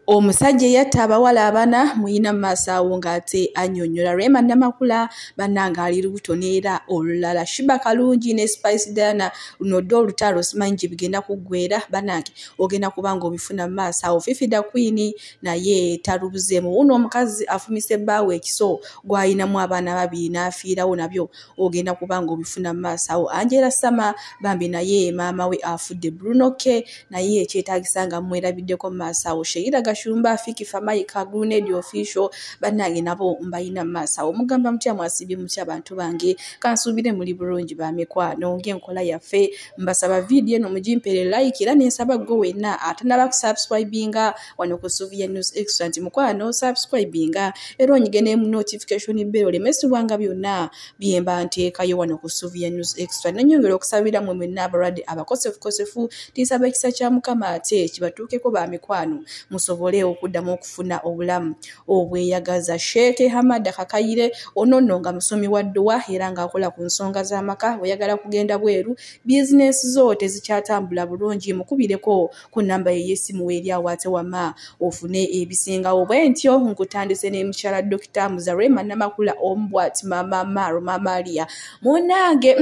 Omusajja yatta abawala abana muyina maaso awo ng'ate annyonnyola Rema Namakula bannanga ali lubuto neera olulala Shiba Kalungi ne Spice Diana luno ddo olutalo simanyi gye bigenda kuggweera bannange ogenda kubanga obifuna maaso awo Fifi da Queen naye talubuzeemu wuno omukazi afumise bbaawe ekiso gw'ayinamu abaana babiri n'afiirawo nabyo ogenda kubanga obifuna maaso awo Angela Sama bambi naye maama we afudde Bruno K naye ekyetaagisa nga mwerabiddeko maaso awo Sheila Shumba Fiki Famai Kagune official bannange nabo mbayina maaso awo mugamba mutya mwasibye mutya abantu bange kansubire muri bulungi ba mikwano ng'enkola yaffe mbasaba video eno mugimpere like era nensaba gwe wenna atanaba kusubscribinga wano ku Suvia News Extra nti mukwano subscribinga era onyigene mu notification bell lemesibwanga byonna byemba nteekayo wano ku Suvia News Extra nanyongera okusabira mwe mwenna abalwadde abakosefu tisaba ekisa kya mukama ate kibatuukeko ba mikwano musobole okuddamu okufuna obulamu obweyagaza Sheikh Hamad Kakayire onono nga musomi wa dduwa era ng'akola ku nsonga z'amaka oyagala kugenda bweru business zote zikyatambula bulungi mukubireko ku namba y'essimu eri awaate wama ofune ebisingawo bwentyo nkutandise ne mukyala Dr. Rema Namakula ombwati mama Maro Maria munange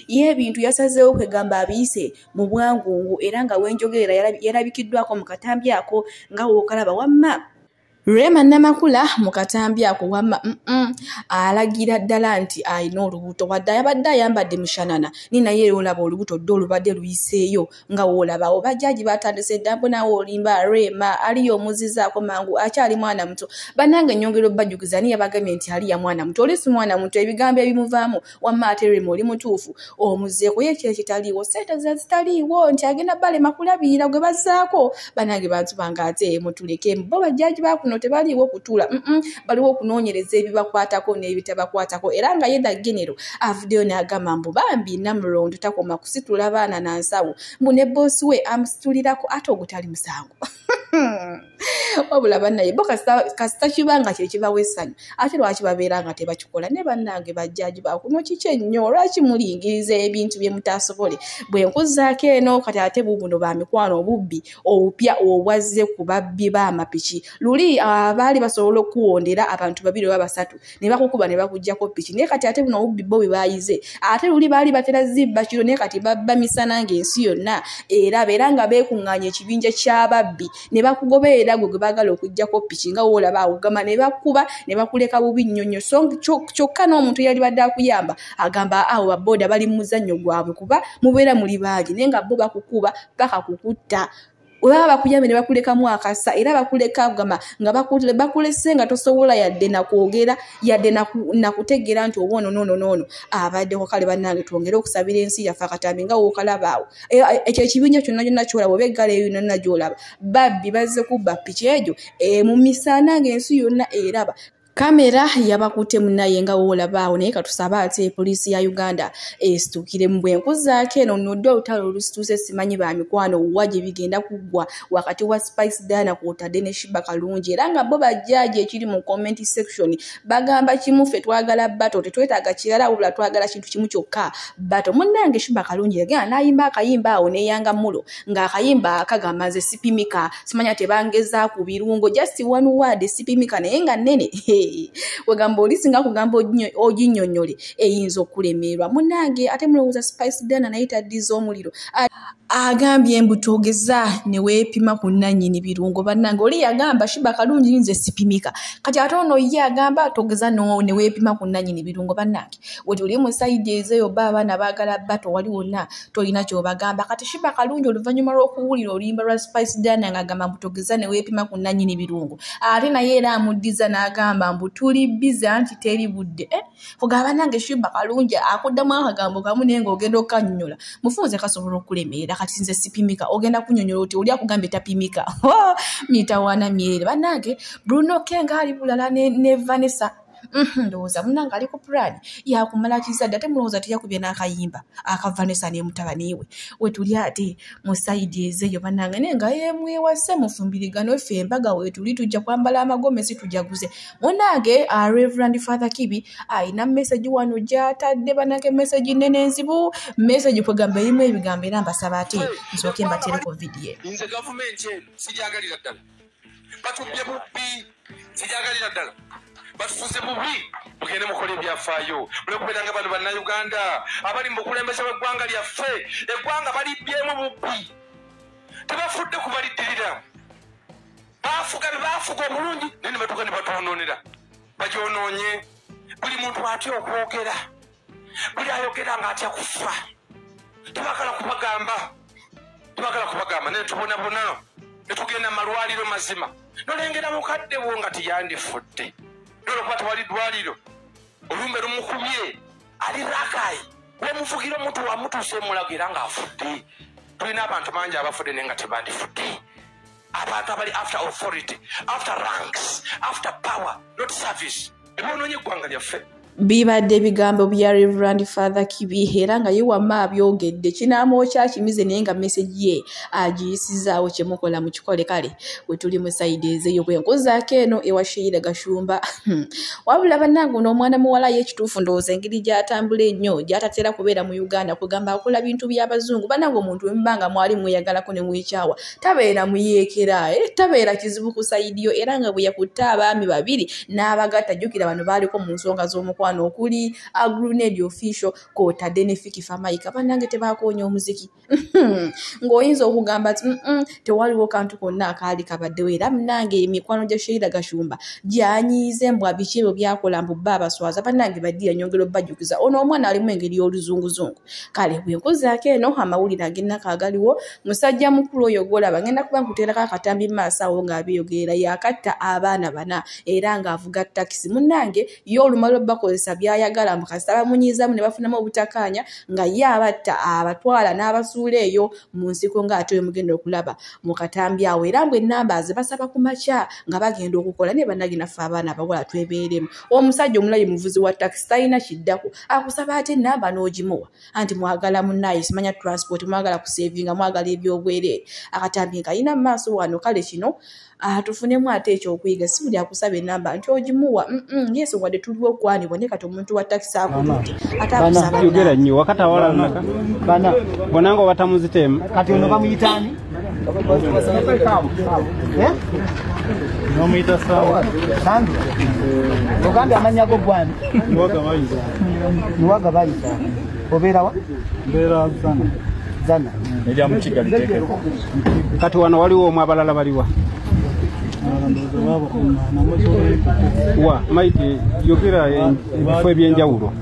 y'ebintu yasazeewo kwegamba abiyise mu bwangungu era nga wenjogera yarabikiddwako mu katambi ako nga wokalaba wamma Rema Namakula mukatambi ako wamma alagira ddala nti ayina olubuto wadde yabadde ayambadde mushanana nina ye olaba olubuto ddo olubadde luyiseeyo nga woolaba obajjaji batandise ddambo nawe olimba Rema aliyo omuzizaako mangu akyali mwana muto bannange nnyongero bajjukiza niye bagamye nti aliya mwana muto oli si mwana muto ebigambo ebimuvaamu wamma ate Rema oli mutuufu omuzeeko ye kye kitaliiwo sente zitaliiwo nti agenda balema kulabirira gwe bazzaako bannange bantu bange ate mutuleke bo bajjaji bakuno tebaliwo kutula baliwo kunoonyereza ebibakwatako n'ebitabakwatako era nga yedda genero avuddeyo n'agamba mbu bambi Namulondo takoma kusitula abaana na nsawo mbu ne boosi we amusitulirako ate ogutali musango wabula bannaye bo kasita kibanga kye kibawa essanyu ate lwaki babeera nga tebakikola ne bannange bajjaji bakuno kiki ennyo lwaki mulingiriza ebintu bye mutaasobole bwe nkuzaako eno kati ate bubuno ba mikwano obubbi obupya obwazze ku babbi b'amapiki luli baali basobola okuwondera abantu babiri oba basatu ne bakukuba ne bakuggyako piki naye kati ate buno obubbi bo bwe baayize ate luli baali batera zibba kiro naye kati babba misana ng'ensi yonna era nga beekuŋŋaanya ekibinja ky'ababbi ne bakugoberera gwe baagala okuggyako piki nga woolaba awugama ne bakuba ne bakuleka bubi nnyonnyo so kyokka n'omuntu eyali badde akuyamba agamba awo babooda bali mu muzannyo gwabwe kuba mubeera muli baagi naye nga bo bakukuba paka kukutta olaba bakuyambe ne bakulekamu akasa era bakuleka gama nga bakulese nga tosobola yadde nakwogera yadde nakutegeera nti obwono nono abaddeko kale bannange twongere okusabira ensi yaffe akatambi nga wookalabaawo ekyo ekibinya kyonna kyolaba obeggala eyo yonna gyolaba babbi bazze kubba piki egyo mu misana ng'ensi yonna eraba kamera yabakutte munnaye nga woolabaawo naye katusaba ate poliisi ya Uganda esitukire mu bwenkuzaako eno nodde olutalo olusituuse simanyi ba mikwano wa gye bigenda kuggwa wakati wa Spice Diana kw'otadde ne Shiba Kalungi era nga bo bajjaaji ekiri mu comment section bagamba kimu ffe twagala bato tetwetaaga kirala wabula twagala kintu kimu kyokka bato munnange Shiba Kalungi yagenda n'ayimba akayimba awo n'eyanga mulo ng'akayimba akagamba nze sipimika simanya tebangeza ku birungo just one word sipimika naye nga nnene wegamba olisinga kugamba oginnyonnyole eyinza okulemerwa munnange ate mulowooza Spice Diana naye taddiza omuliro agambye embutogeza ne weepima ku nannyini birungo bannange oli yagamba Shiba Kalungi nze sipimika kati ate ono ye agamba togeza ne weepima ku nannyini birungo bannange weti oli mu sayidi ezeeyo ba abaana baagala bato wali wonna tolina ky'obagamba kati Shiba Kalungi oluvannyuma lw'okuwulira oluyimba lwa Spice Diana ng'agamba mbutogeza ne weepima ku nannyini birungo ate naye era amuddiza n'agamba mbu tuli biza anti teri budde kugamba nange Shiba Kalungi akuddamu akagambo kamu naye ng'ogenda okkannyonnyola mufunze kasobola okulemerera kati nze sipimika ogenda kunnyonnyola oti oli akugamba etapimika mitawaana myere bannange Bruno K ng'ali bulala ne Vanessa ndowooza munnange ali ku plan yakumala kizadde ate mulowooza teyakubye n'akayimba aka Vanessa ne mutabani we tuli ate mu sayidi ezeeyo bannange naye nga yemwewase mufumbirigano ffe embaga weetuli tujja kwambala amagomesi tujaguze munnange Reverend Father Kibi ayina message wano gy'atadde bannange message nnene nzibu message kwegamba erimu ebigambo era mbasaba ate nsooke mbatereko vidiyo nze gavumenti sijaagalira ddala batubye bubbi sijagalira ddala batufuze bubi mugende mukole ebyafaayo mulekubeeranga bano bannayuganda abali mu bukulembeze bw'eggwanga lyaffe eggwanga balibyemu bubbi tebafudde kubaliddirira baafuga obulungi naye ne batuuka ne batwonoonera bagyonoonye buli muntu atya okwogera buli ayogera ng'atya kufa tebagala kubagamba naye tubonabona ne tugenda mu malwaliro mazima nolengera mukadde wo nga tiyandifudde nolwokuba tewali ddwaliro olumbe lumukubye ali rakayi wemuvugira omuntu wamutuuse emulagira ng'afudde tulina abantu bangi abafudde naye nga tebandifudde abantu abali after authority after ranks after power not service ebyonoonye eggwanga lyaffe bibadde ebigambo bya Reverend Father Kibi era nga ye wamma abyogedde kinamwokya kimize naye nga message ye agiyisizaawo kyemukola mu kikole kale we tuli mu saidi ezeyo bwenkozaako eno ewa Sheila Gashumba wabula bannange n'omwana muwala ye ekituufu ndowooza engeri gy'atambula ennyo gy'atatera kubeera mu Uganda kugamba akola bintu by'abazungu bannange omuntu wemubanga mwali mweyagalako ne mwekyawa tabeera muyeekera tabeera kizibu ku saidi yo era nga bwe yakutte abaami babiri n'abagatta jjukira bano baaliko mu nsonga z'omukwano okuli agronedi official kw'otadde ne Fikifa Maika bannange tebakoonya omuziki ng'oyinza okugamba ati tewaliwo kantu konna akaali kabaddewo era munnange emikwano gya Sheila Gashumba gyanyiize mbwa biki ebyo byakola mbu bba abaswaza bannange baddira nyongero bajjukiza ono omwana alimu engeri y'oluzunguzungu kale bwenkozaako eno amawulire ag'ennaka agaliwo musajja mukulu oyo gw'olaba ngenda kuba nkuteerako akatambi mu maaso awo ng'abeeyogerera yakatta abaana bana era ng'avuga takisi munnange ye olumala bakozesa byayagala mukasita bamunyiizaamu ne bafunamu obutakkaanya nga ye abatta abatwala n'abasuula eyo mu nsiko ng'ate we mugenda okulaba mu katambi awo era mbwe ennamba ze basaba ku makya nga bagenda okukola naye bannange naffe abaana abawala twebeeremu omusajja omulayi muvuzi wa takisi talina kiddako akusaba ate ennamba n'ogimuwa anti mwagala munnaye simanya transport mwagala kuseevinga mwagala ebyobwereere akatambi nga alina mu maaso wano kale kino tufunemu ate ekyokuyiga si buli akusaba ennamba nti ogimuwa yesu wadde tuliwo okwanibwa naye kati omuntu wa takisi akutute ate akusaba yogera nnyo wakati awala naka bana bonanga batamuziteemu kati ono bamuyitaani nomuyita sawa sandu ogambye amannya go gwani niwaga bayita obeerawa mbeera zana erya mu Kigali teekeko kati wano waliwo omu abalala baliwa wa maiti yogera ebifo ebyenjawulo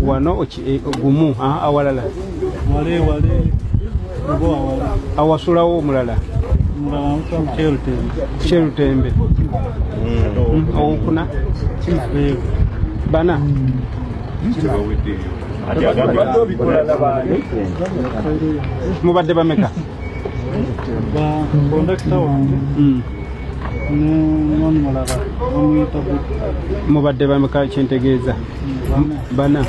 wano gumu awalala awasulawo omulala Cherutembe owokuna bana mubadde bameka mubadde bameka kyentegeeza bana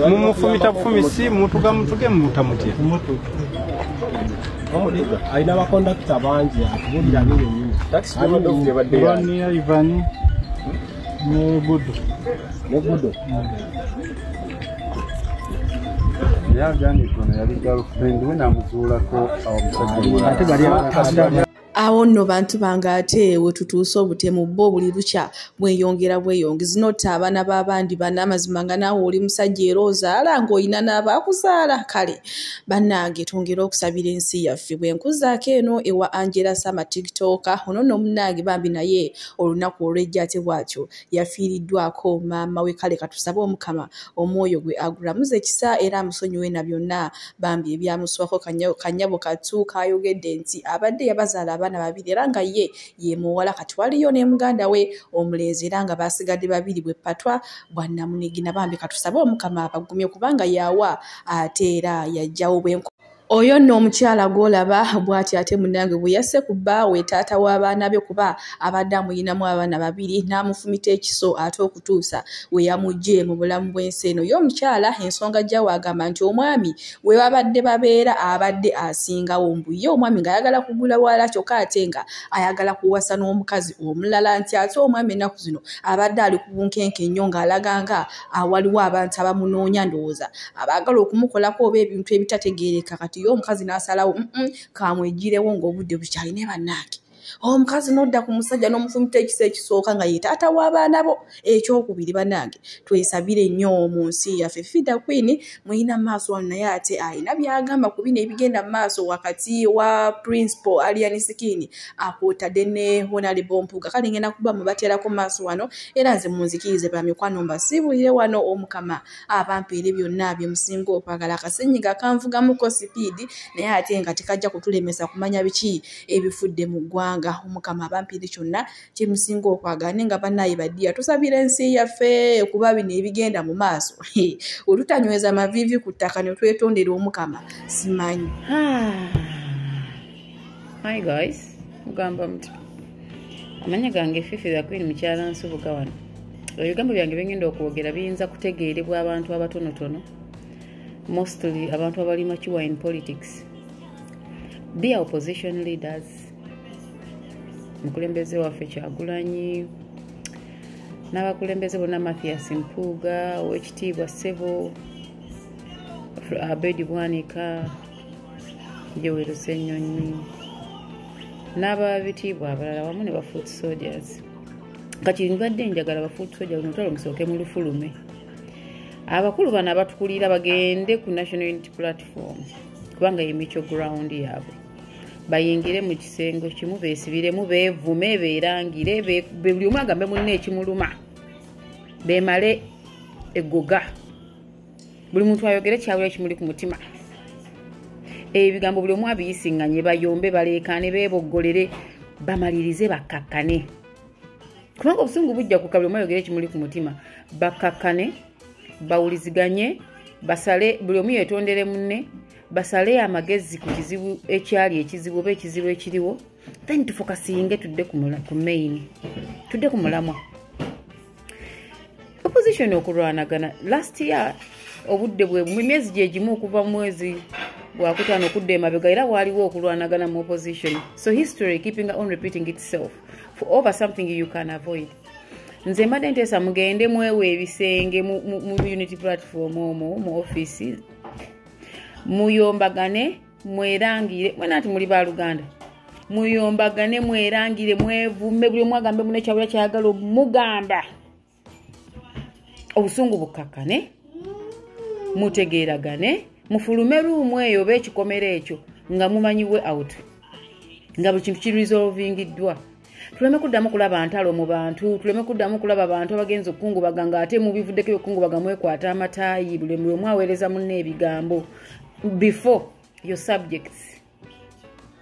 mumufumita bufumisi mutuga mutuge mutamutya alina abakondakita bangi atubulira bingi takisi bani Ivani negudo yagani kono yali girlfriend we namuzuulako omusajja awo nno bantu bange ate we tutuuse obutemu bo buli lukya bweyongera bweyongezi nota abaana b'abandi bana amazima nga naawe oli musajja era ozaala ng'olina n'abaakuzaala kale bannange twongere okusabira ensi yaffe bwenkuzaako eno ewa Angela Sama tiktoka ono nno munnange bambi naye olunaku olwejja ate bw'atyo yafiiriddwako maama we kale katusabe omukama omwoyo gwe agulamuze ekisa era amusonyiwe na byonna bambi ebyamuswako kanyabo katu kayogedde nti abadde yabazaala abaana babiri era nga ye muwala kati waliyo ne muganda we omulenzi era nga basigadde babiri bwe patwa bwa Namunigina bambi katusabe omukama abagumye kubanga yawa ate era yajjawo bwenko oyo nno omukyala gw'olaba bw'ati ate munnange bwe yasse ku bbaawe taata w'abaana be kuba abadde amuyinamu abaana babiri n'amufumita ekiso ate okutuusa we yamugye mu bulamu bw'ensi eno yo omukyala ensonga gyawe agamba nti omwami we babadde babeera abadde asingawo mbu ye omwami ng'ayagala kugula bwala kyokka ate nga ayagala kuwasa n'omukazi omulala nti ate omwami ennaku zino abadde ali ku bunkenke nnyo ng'alaga nga waliwo abantu abamunoonya ndowooza abaagala okumukolako oba ebintu ebitategeereka kati yo omukazi n'asalawo kamwegirewo ng'obudde bukyali ne bannange omukazi n'odda ku musajja n'omufumita ekisa ekisooka nga ye taata w'abaana bo ekyokubiri bannange twesabire nnyo mu nsi yaffe Fida Queen muyina maaso wano naye ate ayina byagamba ku bino ebigenda mu maaso wakati wa principal Alien Skin akwotadde ne Honorable Mpuuga kale ngenda kuba mubateerako maaso wano era nze munzikirize ba mikwano mbasiibulire wano omukama abampeere byonna bye musinga okwagala akasenyiga kanvugamuko sipiidi naye ate nga tekajja kutulemesa kumanya biki ebifudde mu ggwanga omukama abampeere kyonna kye musinga okwagala nga bannaye baddiya tusabira ensi yaffe kuba bino ebigenda mu maaso olutanyweza mavivi ku ttaka ne twetondera omukama simanyi. Hi guys, mugamba muti amanya gange Fida Queen mukyala nsubuka wano ebigambo byange bengenda okwogera biyinza kutegeerebwa abantu abatonotono mostly abantu abali makiwa in politics. Be opposition leaders mukulembeze waffe Kyagulanyi n'abakulembeze bonna Mathias Mpuuga Oweekitiibwa Ssebo Abedi Bwanika Joel Ssenyonyi n'ababitiibwa abalala wamu ne bafoot soldiers kati mbadde njagala bafoot soldiers mutalo musooke mu lufulume abakulu bano abatukulira bagende ku National Unity Platform kubanga ye micho ground yaabwe bayingire mu kisengo kimu beesibiremu beevume beerangire buli omu agambe munne ekimuluma beemale eggoga buli muntu ayogere kyabula ekimuli ku mutima ebigambo buli omu abiyisinganye bayombe baleekaane beeboggolere bamalirize bakkakkane kubanga obusungu bujja kuka buli omu ayogere ekimuli ku mutima bakkakkane bawuliziganye basale buli omu yeetondere munne basale amagezi ku kizibu ekyali ekizibu oba ekizibu ekiriwo then tufokasinge tudde ku main tudde ku mulamwa opposition okulwanagana last year obudde bwe mu myezi gye gimu okuva mu mwezi gwakutaano okudda emabega era waliwo okulwanagana mu opposition so history keeping on repeating itself for over something you can avoid. Nze mbadde nteesa mugende mwewe ebisenge mu Unity Platform omwo mu office muyombagane mwerangire mwena ati muli baluganda muyombagane mwerangire mwevume buli omu agambe munne kyabula kyayagala mugamba obusungu bukakkane mutegeeragane mufulume ruumu eyo oba ekikomere ekyo nga mumanyiwe out nga buli kintu kiresolvingiddwa tuleme kuddamu kulaba ntalo mu bantu tuleme kuddamu kulaba abantu abagenza okukungubaga nga ate mubivuddeko okukungubaga mwekwata amataayi buli omu aweereza munne ebigambo before your subjects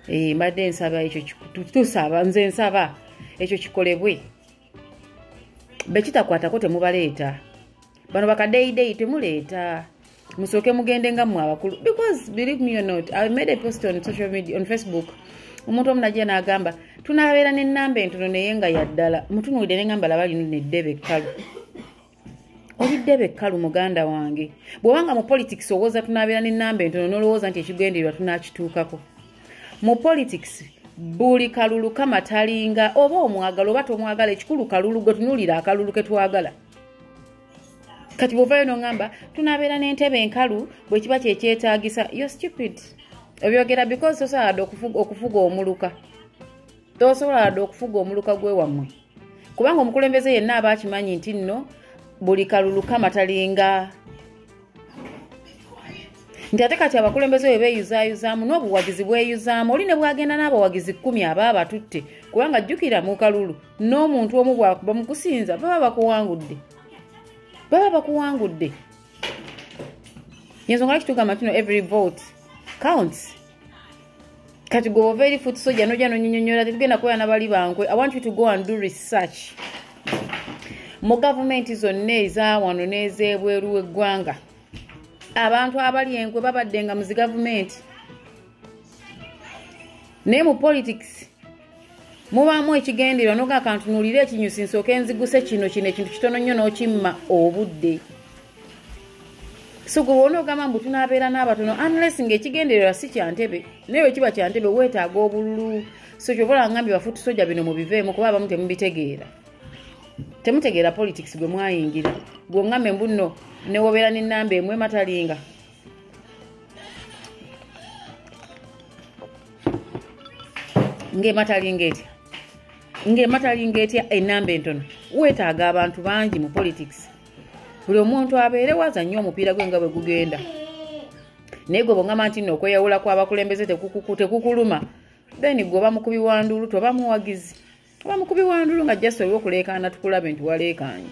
mbadde nsaba ekyo tusaba nze nsaba ekyo kikolebwe bekitakwatako temubaleeta bano bakadeyideyi temuleeta musooke mugende nga mmwe abakulu because believe me or not I made a post on social media on Facebook omuntu omunajja n'agamba tunabeera n'ennamba entono naye nga yaddala mutunuulidde n'engamba laba lino neddebe ekkalu oliddebe ekkalu muganda wange bw'obanga mu politics owooza tunabeera n'ennamba entono n'olowooza nti ekigendererwa tunaakituukako mu politics buli kalulu kamatalinga oba omwagala oba tomwagala ekikulu kalulu gwe tunuulira akalulu ke twagala kati bw'ovaayo n'ongamba tunabeera n'entebe enkalu bwe kiba kyekyetaagisa you're stupid obyogera because tosobola okufuga omuluka tosobola okufuga omuluka gwe wammwe kubanga omukulembeze yenna aba akimanyi nti nno buli kalulu kamatalinga nti ate kati abakulembeze bwe beeyuzaayuzaamu n'obuwagizi bweyuzaamu oli ne bwagenda n'abawagizi 10 aba batutte kubanga jjukira mu kalulu n'omuntu omu bwakuba mu kusinza baba bakuwangudde yensonga lwaki tugamba tino every vote counts kati gwe ova eri foot soldier nojja nonyinyonyola tetugenda kubeera n'abali bankwe I want you to go and do research mu gavumenti zonna eza wano n'ez'ebweru w'eggwanga abantu abali enkwe babadde nga muzi gavumenti naye mu politics mubaamu ekigendererwa noga akantunuulira ekinyusi nsooke nziguse kino ekintu kitono nnyo n'okimma obudde so gwe wona ogamba mbu tunaabeera n'abatono unless ng'ekigendererwa si kyantebe naye kiba kyantebe weetaaga obululu so kyobola ngambye bafutu soja bino mubiveemu kuba abamu temubitegeera temutegeera politics gwe mwayingira gwe ngambe mbu nno newobeera n'ennamba emwe matalinga ng'ematalinga etya ennamba entono weetaaga abantu bangi mu politics buli omuntu abeere waza nnyo omupiira gwe nga bwe gugenda naye gwe bw'ongamba nti nno okweyawula kw'abakulembeze tekukuluma then gwe oba mukubi wa ndulu toba muwagizi oba mukubi wa ndulu nga just oliwo okuleekaana tukulabe nti waleekaanye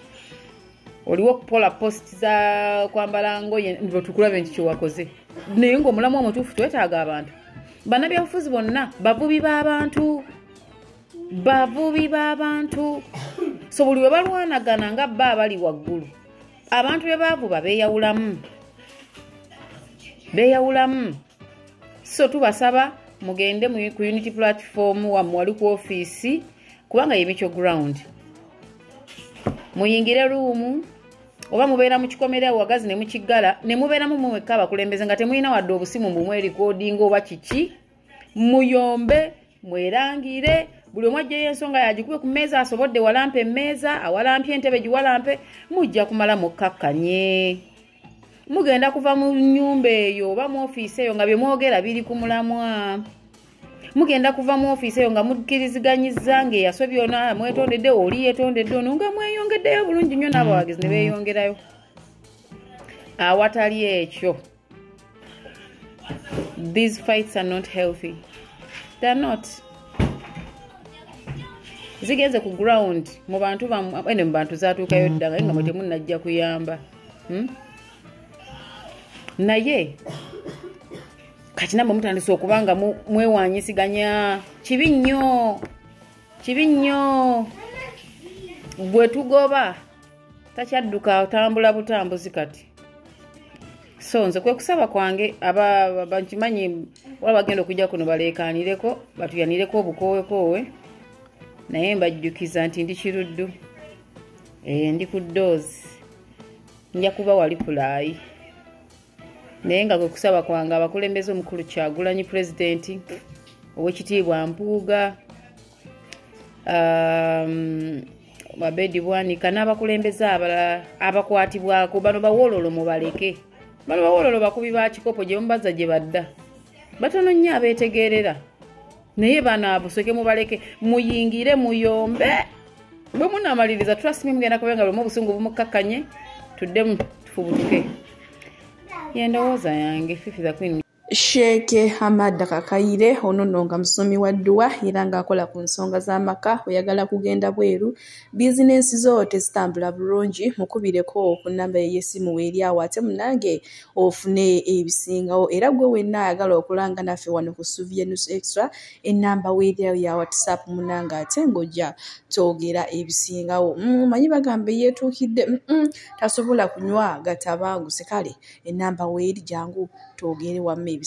oliwo okupola post za kwambala ngoye tukulabe nti kyewakoze naye ng'omulamu omutuufu twetaaga abantu bannabyabufuzi bonna bavubi b'abantu so buli we balwanagana nga bba abali waggulu abantu be baavuba beeyawulamu so tubasaba mugende ku unity platform wammwe wali ku ofiisi kubanga ye Micho ground muyingire ruumu oba mubeera mu kikomera wagazi ne mukiggala ne mubeeramu mwekka abakulembeze nga temulina wadde obusimu mumwerekodinga oba kiki muyombe mwerangire buli omu ajjayo ensonga yagikube ku mmeeza asobodde walampe emmeeza awalampye entebe giwalampe mujja kumala mukkakkanye mugenda kuva mu nnyumba eyo oba mu ofiisi eyo nga bye mwogera biri ku mulamwa mugenda kuva mu ofiisi eyo nga mukkiriziganyizza ng'eyasobye ona mwetondedde oli yetondedde ono nga mweyongeddeyo bulungi nnyo n'abawagizi ne beeyongerayo awatali ekyo these fights are not healthy. They're not. Zigeze ku ground mu bantu bamwe mu bantu zaatuukayo ddala nga mwe temunnajja kuyamba naye kati namwe mutandise okubanga mwewanyisiganya kibi nnyo bwe tugoba takyadduka otambula butambuzi kati so nze kwe kusaba kwange bankimanyi wala bagenda okujja kuno baleekaanireko batuyanireko obukooweekoowe naye mbajjukiza nti ndi kiruddu ndi ku ddoozi nja kuba wali pulaayi naye nga kwe kusaba kwange abakulembeze omukulu Kyagulanyi pulezidenti ow'ekitiibwa Mpuuga Mabedi Bwanika n'abakulembeze abalala abakwatibwako bano bawololo mubaleke bano bawololo bakubi ba kikopo gye mubaza gye badda batono nnyo abeetegeerera naye bano abusoke mubaleke muyingire muyombe bwe munaamaliriza trust me mugenda kubenga bwe obusungu bumukkakkanye tuddemu tufubutuke yendowooza yange Fifi the Queen. Sheikh Hamad Kakayire ono nga musomi wa dduwa era ng'akola ku nsonga z'amaka oyagala kugenda bweru bizinensi zo tezitambula bulungi mukubireko ku nnamba y'essimu eri awo ate munange ofune ebisingawo era gwe wenna ayagala okulanga naffe wano ku Suvia News Extra ennamba weeriayo ya WhatsApp munange ate ng'ojja twogera ebisingawo manyi bagambe yeetuukidde tasobola kunywa gatabanguse kale ennamba weeri jangu twogere wamme